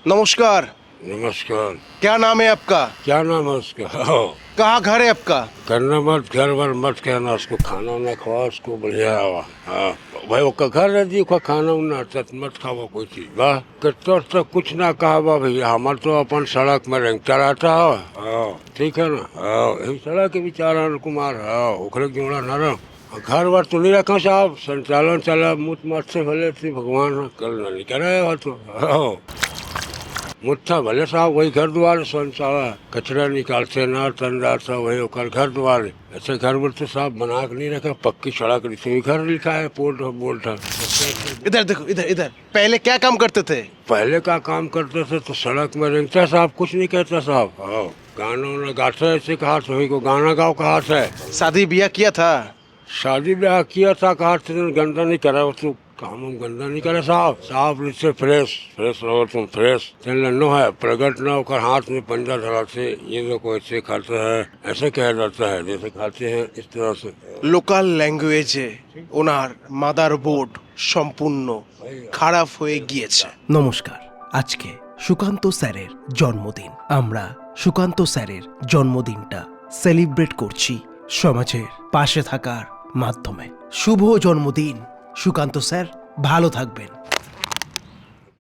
नमस्कार। नमस्कार। क्या नाम है आपका? क्या नाम है उसका? कहाँ घर है आपका? करना मत, घर वर मत कहना, उसको खाना वाना खवा, उसको बढ़िया हवा। हाँ भाई, वो घर है जी, को खाना उना मत खावा कोई चीज बा तो कुछ ना कहा बा भैया, हमार तो अपन सड़क में रेंगता रहता है। हाँ ठीक है ना। हाँ यही सड़क के बेचारा कुमार। हाँ ओखरे जोड़ा न रहो। घर वर तो नहीं रखा साहब, संचालन चला मुत मत से भले थी भगवान कल नहीं करे हो तो। हाँ मुट्ठा भले साहब वही घर द्वार सारा कचरा निकालते ना तंदार सा वही होकर घर द्वार। ऐसे घर में तो साहब बना के नहीं रखा, पक्की सड़क रही घर लिखा है पोर्ट बोल्ट। इधर देखो, इधर इधर। पहले क्या काम करते थे? पहले का काम करते थे तो सड़क में रेंगता साहब, कुछ नहीं कहता साहब। हाँ गाना वाना गाते ऐसे कहा सभी को गाना गाओ कहा है। शादी ब्याह किया था? शादी ब्याह किया था कहा गंदा नहीं करा तो काम हम गंदा नहीं करे साहब। साहब इससे फ्रेश फ्रेश रहो तुम, फ्रेश नो है प्रगट न होकर हाथ में पंजा धरा से ये लोग ऐसे खाते हैं, ऐसे कहा जाता है जैसे खाते हैं इस तरह से। লোকাল ল্যাঙ্গুয়েজে ওনার মাদারবোর্ড সম্পূর্ণ খারাপ হয়ে গিয়েছে। নমস্কার। আজকে সুকান্ত স্যারের জন্মদিন। আমরা সুকান্ত স্যারের জন্মদিনটা সেলিব্রেট করছি সমাজের পাশে থাকার মাধ্যমে। শুভ জন্মদিন সুকান্ত স্যার, ভালো থাকবেন।